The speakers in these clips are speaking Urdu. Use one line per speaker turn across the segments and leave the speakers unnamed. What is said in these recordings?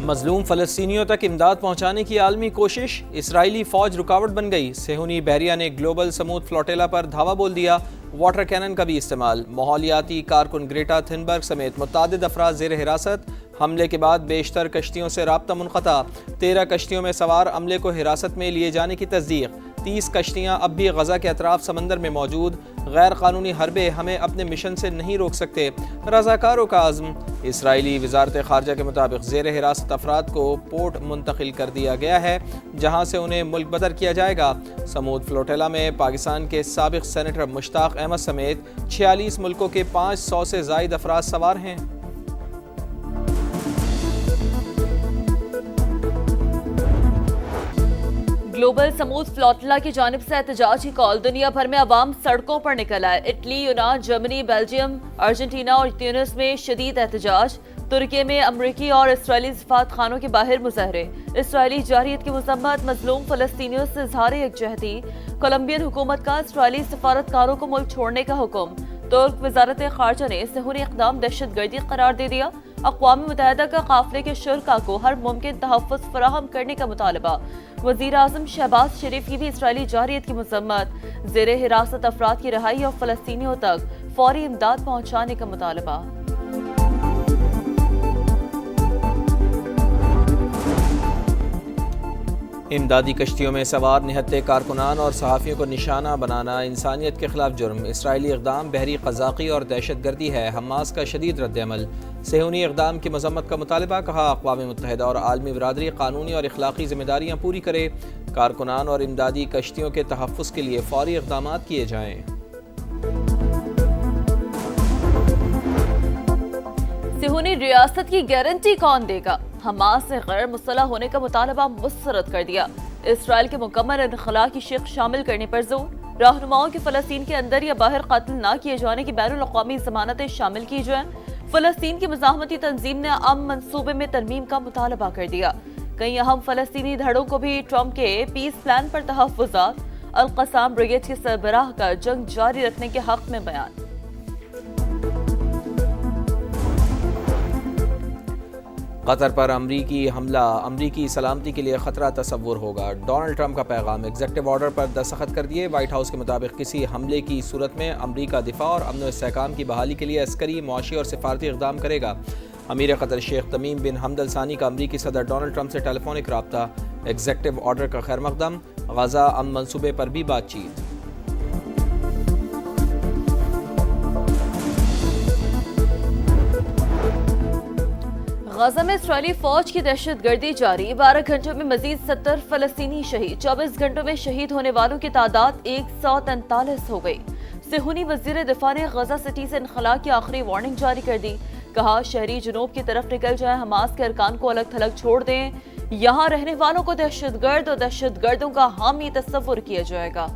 مظلوم فلسطینیوں تک امداد پہنچانے کی عالمی کوشش، اسرائیلی فوج رکاوٹ بن گئی۔ صہیونی بحریہ نے گلوبل سمود فلوٹیلا پر دھاوا بول دیا، واٹر کینن کا بھی استعمال۔ ماحولیاتی کارکن گریٹا تھنبرگ سمیت متعدد افراد زیر حراست، حملے کے بعد بیشتر کشتیوں سے رابطہ منقطع۔ 13 کشتیوں میں سوار عملے کو حراست میں لیے جانے کی تصدیق۔ 30 کشتیاں اب بھی غزہ کے اطراف سمندر میں موجود۔ غیر قانونی حربے ہمیں اپنے مشن سے نہیں روک سکتے، رضاکاروں کا عزم۔ اسرائیلی وزارت خارجہ کے مطابق زیر حراست افراد کو پورٹ منتقل کر دیا گیا ہے، جہاں سے انہیں ملک بدر کیا جائے گا۔ سمود فلوٹیلا میں پاکستان کے سابق سینیٹر مشتاق احمد سمیت 46 ملکوں کے 500 سے زائد افراد سوار ہیں۔
گلوبل سمود فلوٹیلا کی جانب سے احتجاجی کال، دنیا بھر میں عوام سڑکوں پر نکل آئے۔ اٹلی، یونان، جرمنی، بیلجیم، ارجنٹینا اور تیونس میں شدید احتجاج۔ ترکی میں امریکی اور اسرائیلی سفارت خانوں کے باہر مظاہرے۔ اسرائیلی جارحیت کی مذمت، مظلوم فلسطینیوں سے اظہار یکجہتی۔ کولمبین حکومت کا اسرائیلی سفارتکاروں کو ملک چھوڑنے کا حکم۔ ترک وزارت خارجہ نے صہیونی اقدام دہشت گردی قرار دے دیا۔ اقوام متحدہ کا قافلے کے شرکاء کو ہر ممکن تحفظ فراہم کرنے کا مطالبہ۔ وزیر اعظم شہباز شریف کی بھی اسرائیلی جارحیت کی مذمت۔ زیر حراست افراد کی رہائی اور فلسطینیوں تک فوری امداد پہنچانے کا مطالبہ۔
امدادی کشتیوں میں سوار نہتے کارکنان اور صحافیوں کو نشانہ بنانا انسانیت کے خلاف جرم۔ اسرائیلی اقدام بحری قزاقی اور دہشت گردی ہے، حماس کا شدید رد عمل۔ صہیونی اقدام کی مذمت کا مطالبہ، کہا اقوام متحدہ اور عالمی برادری قانونی اور اخلاقی ذمہ داریاں پوری کرے، کارکنان اور امدادی کشتیوں کے تحفظ کے لیے فوری اقدامات کیے جائیں۔
صہیونی ریاست کی گارنٹی کون دے گا؟ حماس سے غیر مسلح ہونے کا مطالبہ مسترد کر دیا۔ اسرائیل کے مکمل انخلاء کی شق شامل کرنے پر زور۔ رہنماؤں کی فلسطین کے اندر یا باہر قتل نہ کیے جانے کی بین الاقوامی ضمانتیں شامل کی جائیں۔ فلسطین کی مزاحمتی تنظیم نے امن منصوبے میں ترمیم کا مطالبہ کر دیا۔ کئی اہم فلسطینی دھڑوں کو بھی ٹرمپ کے پیس پلان پر تحفظات۔ القسام بریگیڈ کے سربراہ کا جنگ جاری رکھنے کے حق میں بیان۔
قطر پر امریکی حملہ امریکی سلامتی کے لیے خطرہ تصور ہوگا، ڈونلڈ ٹرمپ کا پیغام۔ ایگزیکٹو آرڈر پر دستخط کر دیے۔ وائٹ ہاؤس کے مطابق کسی حملے کی صورت میں امریکہ دفاع اور امن و استحکام کی بحالی کے لیے عسکری، معاشی اور سفارتی اقدام کرے گا۔ امیر قطر شیخ تمیم بن حمد الثانی کا امریکی صدر ڈونلڈ ٹرمپ سے ٹیلی فونک رابطہ۔ ایگزیکٹو آرڈر کا خیر مقدم، غزہ امن منصوبے پر بھی بات چیت۔
غزہ میں اسرائیلی فوج کی دہشت گردی جاری، 12 گھنٹوں میں مزید 70 فلسطینی شہید، 24 گھنٹوں میں شہید ہونے والوں کی تعداد 143 ہو گئی۔ صہیونی وزیر دفاع نے غزہ سٹی سے انخلاء کی آخری وارننگ جاری کر دی، کہا شہری جنوب کی طرف نکل جائیں، حماس کے ارکان کو الگ تھلگ چھوڑ دیں، یہاں رہنے والوں کو دہشت گرد اور دہشت گردوں کا حامی تصور کیا جائے گا۔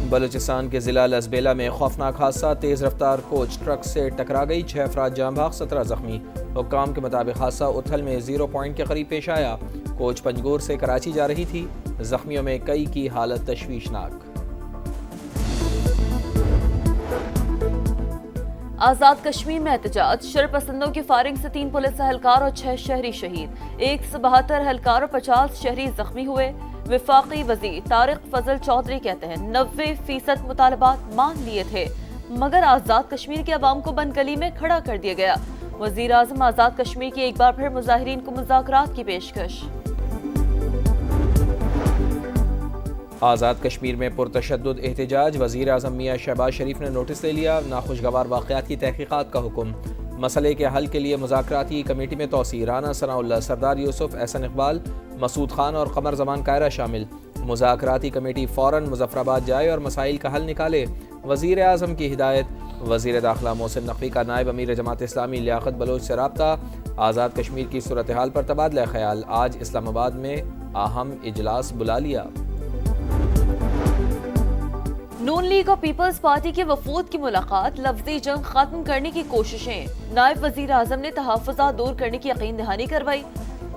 بلوچستان کے ضلع لسبیلا میں خوفناک حادثہ، تیز رفتار کوچ ٹرک سے ٹکرا گئی، 6 افراد جاں بحق، 17 زخمی۔ حکام کے مطابق حادثہ اتھل میں 0 پوائنٹ کے قریب پیش آیا۔ کوچ پنجگور سے کراچی جا رہی تھی۔ زخمیوں میں کئی کی حالت تشویشناک۔
آزاد کشمیر میں احتجاج، شرپسندوں کی فائرنگ سے 3 پولیس اہلکار اور 6 شہری شہید، 172 اہلکار اور 50 شہری زخمی ہوئے۔ وفاقی وزیر طارق فضل چودھری کہتے ہیں 90% مطالبات مان لیے تھے، مگر آزاد کشمیر کے عوام کو بند گلی میں کھڑا کر دیا گیا۔ وزیر اعظم آزاد کشمیر کی ایک بار پھر مظاہرین کو مذاکرات کی پیشکش۔
آزاد کشمیر میں پرتشدد احتجاج، وزیر اعظم میاں شہباز شریف نے نوٹس لے لیا، ناخوشگوار واقعات کی تحقیقات کا حکم۔ مسئلے کے حل کے لیے مذاکراتی کمیٹی میں توسیع، رانا ثناء اللہ، سردار یوسف، احسن اقبال، مسعود خان اور قمر زمان کائرہ شامل۔ مذاکراتی کمیٹی فوراً مظفرآباد جائے اور مسائل کا حل نکالے، وزیر اعظم کی ہدایت۔ وزیر داخلہ محسن نقوی کا نائب امیر جماعت اسلامی لیاقت بلوچ سے رابطہ، آزاد کشمیر کی صورتحال پر تبادلہ خیال، آج اسلام آباد میں اہم اجلاس بلا لیا۔
نون لیگ اور پیپلز پارٹی کے وفود کی ملاقات، لفظی جنگ ختم کرنے کی کوششیں، نائب وزیر اعظم نے تحفظات دور کرنے کی یقین دہانی کروائی،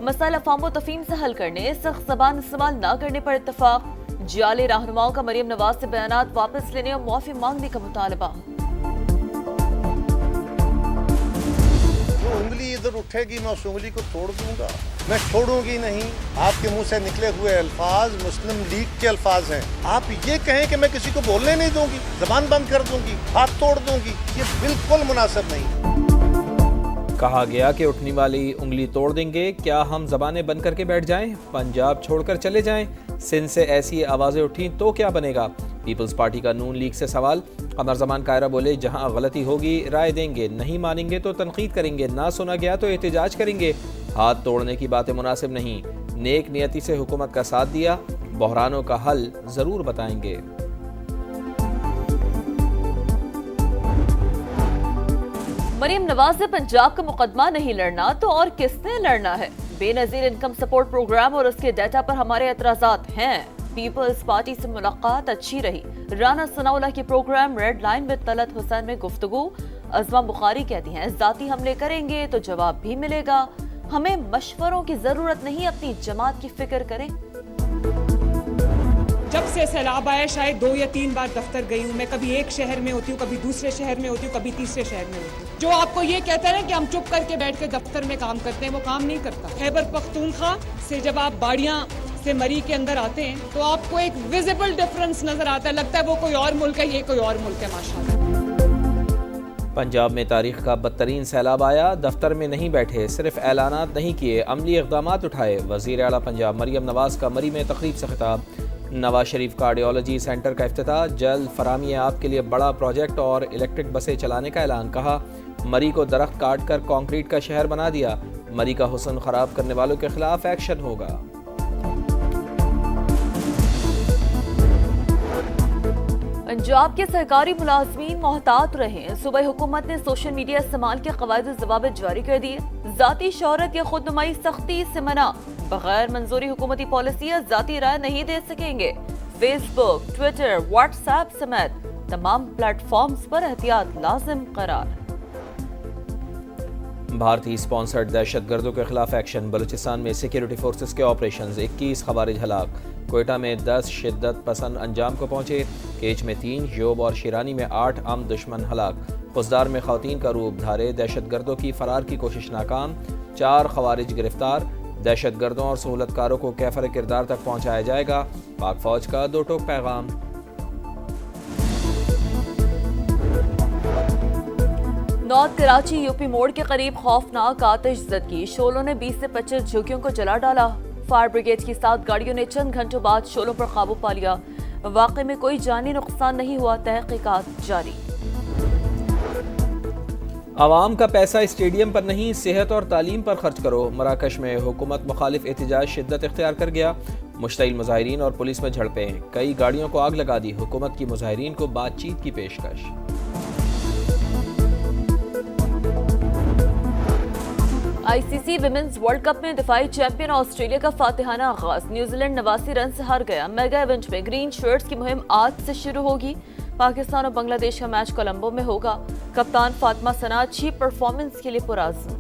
مسائل افہام و تفہیم سے حل کرنے، سخت زبان استعمال نہ کرنے پر اتفاق، جعلی رہنماؤں کا مریم نواز سے بیانات واپس لینے اور معافی مانگنے کا مطالبہ۔
انگلی ادھر اٹھے گی میں اس انگلی کو توڑ دوں گا. میں چھوڑوں گی نہیں. آپ کے منہ سے نکلے ہوئے الفاظ مسلم لیگ کے الفاظ ہیں. آپ یہ کہیں کہ میں کسی کو بولنے نہیں دوں گی, زبان بند کر دوں گی, ہاتھ توڑ دوں گی, یہ بالکل مناسب نہیں.
کہا گیا کہ اٹھنے والی انگلی توڑ دیں گے. کیا ہم زبانیں بند کر کے بیٹھ جائیں؟ پنجاب چھوڑ کر چلے جائیں؟ سندھ سے ایسی آوازیں اٹھیں تو کیا بنے گا؟ پیپلز پارٹی کا نون لیگ سے سوال. قمر زمان قاہرہ بولے جہاں غلطی ہوگی رائے دیں گے, نہیں مانیں گے تو تنقید کریں گے, نہ سنا گیا تو احتجاج کریں گے. ہاتھ توڑنے کی باتیں مناسب نہیں. نیک نیتی سے حکومت کا ساتھ دیا, بحرانوں کا حل ضرور بتائیں گے.
مریم نواز سے پنجاب کا مقدمہ نہیں لڑنا تو اور کس نے لڑنا ہے؟ بے نظیر انکم سپورٹ پروگرام اور اس کے ڈیٹا پر ہمارے اعتراضات ہیں. پیپلز پارٹی سے ملاقات اچھی رہی. رانا ثناءاللہ کی پروگرام ریڈ لائن میں طلعت حسین میں گفتگو. عظمہ بخاری کہتی ہیں ذاتی حملے کریں گے تو جواب بھی ملے گا. ہمیں مشوروں کی ضرورت نہیں, اپنی جماعت کی فکر کریں.
جب سے سیلاب آیا شاید 2 یا 3 بار دفتر گئی ہوں میں. کبھی ایک شہر میں ہوتی ہوں, کبھی دوسرے شہر میں ہوتی ہوں, کبھی تیسرے شہر میں ہوتی ہوں. جو آپ کو یہ کہتا ہے نا کہ ہم چپ کر کے بیٹھ کے دفتر میں کام کرتے ہیں, وہ کام نہیں کرتا. خیبر پختونخوا سے جب آپ باڑیاں سے مری کے اندر آتے ہیں تو آپ کو ایک ویزیبل ڈفرنس نظر آتا ہے. لگتا ہے وہ کوئی اور ملک ہے, یہ کوئی اور ملک ہے. ماشاءاللہ
پنجاب میں تاریخ کا بدترین سیلاب آیا. دفتر میں نہیں بیٹھے, صرف اعلانات نہیں کیے, عملی اقدامات اٹھائے. وزیر اعلیٰ پنجاب مریم نواز کا مری میں تقریب سے خطاب. نواز شریف کارڈیالوجی سینٹر کا افتتاح. جلد فراہمی آپ کے لیے بڑا پروجیکٹ اور الیکٹرک بسیں چلانے کا اعلان. کہا مری کو درخت کاٹ کر کانکریٹ کا شہر بنا دیا. مری کا حسن خراب کرنے والوں کے خلاف ایکشن ہوگا.
پنجاب کے سرکاری ملازمین محتاط رہیں. صوبائی حکومت نے سوشل میڈیا استعمال کے قواعد و ضوابط جاری کر دیے. ذاتی شہرت یا خود نمائی سختی سے منع. بغیر منظوری حکومتی پالیسیاں ذاتی رائے نہیں دے سکیں گے. فیس بک, ٹویٹر, واٹس ایپ سمیت تمام پلیٹ فارمز پر احتیاط لازم قرار.
بھارتی سپانسرڈ دہشت گردوں کے خلاف ایکشن. بلوچستان میں سیکیورٹی فورسز کے آپریشنز. 21 خوارج ہلاک. کوئٹہ میں 10 شدت پسند انجام کو پہنچے. کیچ میں 3, یوب اور شیرانی میں 8 عام دشمن ہلاک. خزدار میں خواتین کا روپ دھارے. دہشت گردوں کی فرار کی کوشش ناکام. 4 خوارج گرفتار. دہشت گردوں اور سہولت کاروں کو کیفر کردار تک پہنچایا جائے گا. پاک فوج کا 2 ٹوک پیغام.
نارتھ کراچی یوپی موڑ کے قریب خوفناک آتش زدگی. شعلوں نے 20 سے 25 جھوکیوں کو جلا ڈالا. فائر بریگیڈ کی 7 گاڑیوں نے چند گھنٹوں بعد شعلوں پر قابو پا لیا. واقعے میں کوئی جانی نقصان نہیں ہوا. تحقیقات جاری.
عوام کا پیسہ اسٹیڈیم پر نہیں, صحت اور تعلیم پر خرچ کرو. مراکش میں حکومت مخالف احتجاج شدت اختیار کر گیا. مشتعل مظاہرین اور پولیس میں جھڑپیں. کئی گاڑیوں کو آگ لگا دی. حکومت کی مظاہرین کو بات چیت کی پیشکش.
آئی سی سی ویمنز ورلڈ کپ میں دفاعی چیمپئن آسٹریلیا کا فاتحانہ آغاز. نیوزی لینڈ 89 رن سے ہار گیا. میگا ایونٹ میں گرین شرٹس کی مہم آج سے شروع ہوگی. پاکستان اور بنگلہ دیش کا میچ کولمبو میں ہوگا. کپتان فاطمہ ثنا اچھی پرفارمنس کے لیے پرعزم.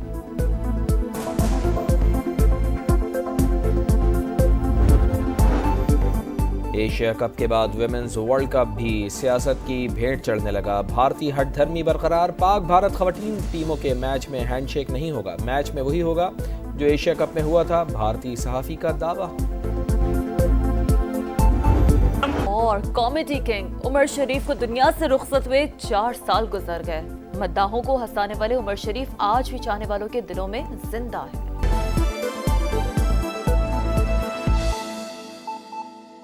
ایشیا کپ کے بعد ویمنز ورلڈ کپ بھی سیاست کی بھیٹ چڑھنے لگا. بھارتی ہٹ دھرمی برقرار. پاک بھارت خواتین ٹیموں کے میچ میں ہینڈ شیک نہیں ہوگا. میچ میں وہی ہوگا جو ایشیا کپ میں ہوا تھا. بھارتی صحافی کا دعویٰ.
اور کامیڈی کنگ عمر شریف کو دنیا سے رخصت ہوئے 4 سال گزر گئے. مداحوں کو ہنسانے والے عمر شریف آج بھی چاہنے والوں کے دلوں میں زندہ ہے.